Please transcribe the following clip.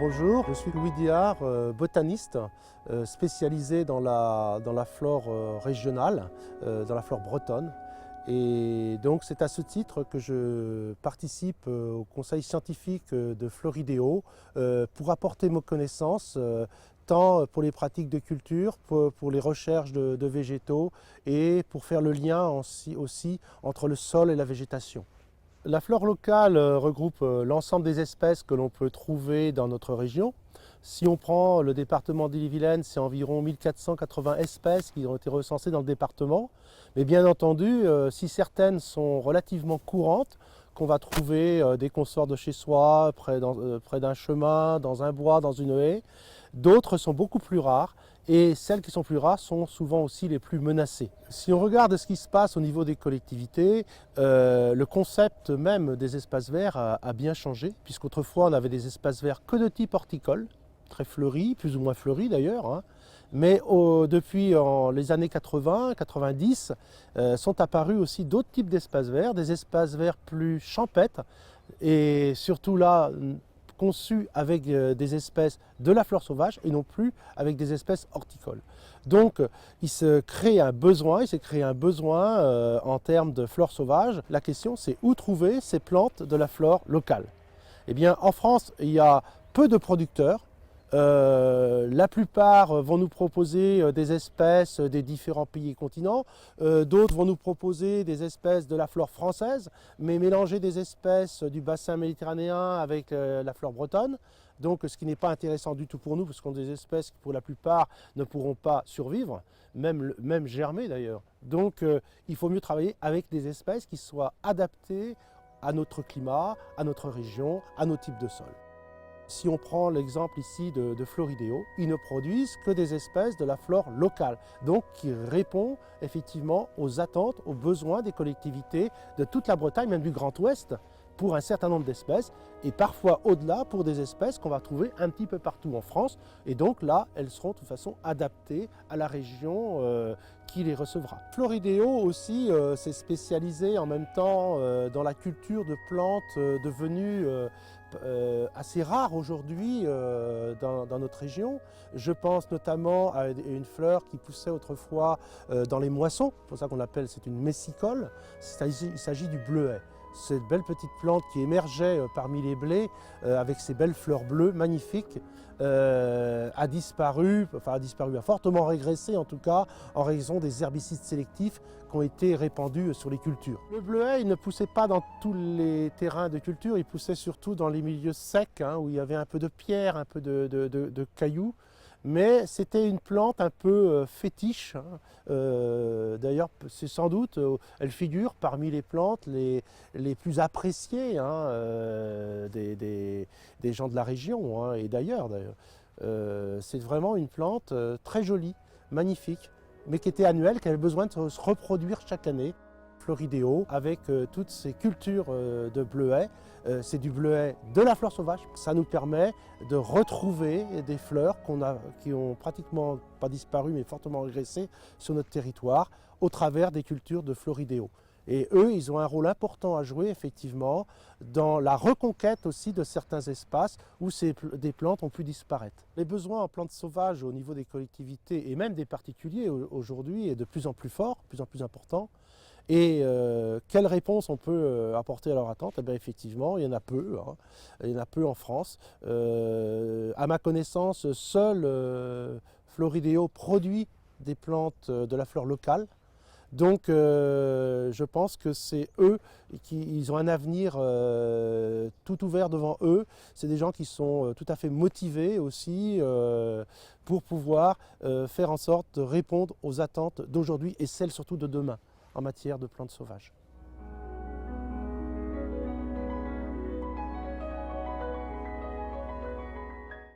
Bonjour, je suis Louis Diard, botaniste spécialisé dans la flore régionale, dans la flore bretonne. Et donc c'est à ce titre que je participe au conseil scientifique de Florideo pour apporter mes connaissances tant pour les pratiques de culture, pour les recherches de végétaux et pour faire le lien aussi entre le sol et la végétation. La flore locale regroupe l'ensemble des espèces que l'on peut trouver dans notre région. Si on prend le département d'Ille-et-Vilaine, c'est environ 1480 espèces qui ont été recensées dans le département. Mais bien entendu, si certaines sont relativement courantes, qu'on va trouver dès qu'on sort de chez soi, près d'un chemin, dans un bois, dans une haie, d'autres sont beaucoup plus rares. Et celles qui sont plus rares sont souvent aussi les plus menacées. Si on regarde ce qui se passe au niveau des collectivités, le concept même des espaces verts a bien changé, puisqu'autrefois on avait des espaces verts que de type horticole, très fleuris, plus ou moins fleuris d'ailleurs, hein. Mais depuis les années 80-90, sont apparus aussi d'autres types d'espaces verts, des espaces verts plus champêtres, et surtout là, conçus avec des espèces de la flore sauvage et non plus avec des espèces horticoles. Donc il s'est créé un besoin en termes de flore sauvage. La question c'est où trouver ces plantes de la flore locale. Eh bien en France il y a peu de producteurs. La plupart vont nous proposer des espèces des différents pays et continents, d'autres vont nous proposer des espèces de la flore française, mais mélanger des espèces du bassin méditerranéen avec la flore bretonne, donc ce qui n'est pas intéressant du tout pour nous, parce qu'on a des espèces qui pour la plupart ne pourront pas survivre, même germer d'ailleurs. Donc il faut mieux travailler avec des espèces qui soient adaptées à notre climat, à notre région, à nos types de sols. Si on prend l'exemple ici de Florideo, ils ne produisent que des espèces de la flore locale, donc qui répond effectivement aux attentes, aux besoins des collectivités de toute la Bretagne, même du Grand Ouest, pour un certain nombre d'espèces, et parfois au-delà pour des espèces qu'on va trouver un petit peu partout en France. Et donc là, elles seront de toute façon adaptées à la région qui les recevra. Florideo aussi s'est spécialisé en même temps dans la culture de plantes devenues assez rares aujourd'hui dans notre région. Je pense notamment à une fleur qui poussait autrefois dans les moissons, c'est pour ça qu'on l'appelle, c'est une messicole. Il s'agit du bleuet. Cette belle petite plante qui émergeait parmi les blés avec ses belles fleurs bleues magnifiques a disparu, a fortement régressé en tout cas en raison des herbicides sélectifs qui ont été répandus sur les cultures. Le bleuet, il ne poussait pas dans tous les terrains de culture, il poussait surtout dans les milieux secs hein, où il y avait un peu de pierre, un peu de cailloux. Mais c'était une plante un peu fétiche. Hein. D'ailleurs, c'est sans doute, elle figure parmi les plantes les plus appréciées hein, des gens de la région hein, et d'ailleurs. C'est vraiment une plante très jolie, magnifique, mais qui était annuelle, qui avait besoin de se reproduire chaque année. Florideo, avec toutes ces cultures de bleuets, c'est du bleuet de la flore sauvage. Ça nous permet de retrouver des fleurs qui ont pratiquement pas disparu mais fortement régressé sur notre territoire au travers des cultures de Florideo. Et eux, ils ont un rôle important à jouer effectivement dans la reconquête aussi de certains espaces où des plantes ont pu disparaître. Les besoins en plantes sauvages au niveau des collectivités et même des particuliers aujourd'hui est de plus en plus fort, de plus en plus important. Et quelle réponse on peut apporter à leur attente? Eh bien, effectivement, il y en a peu. Hein. Il y en a peu en France. À ma connaissance, seul Florideo produit des plantes de la flore locale. Donc je pense que c'est eux ils ont un avenir tout ouvert devant eux. C'est des gens qui sont tout à fait motivés aussi pour pouvoir faire en sorte de répondre aux attentes d'aujourd'hui et celles surtout de demain en matière de plantes sauvages.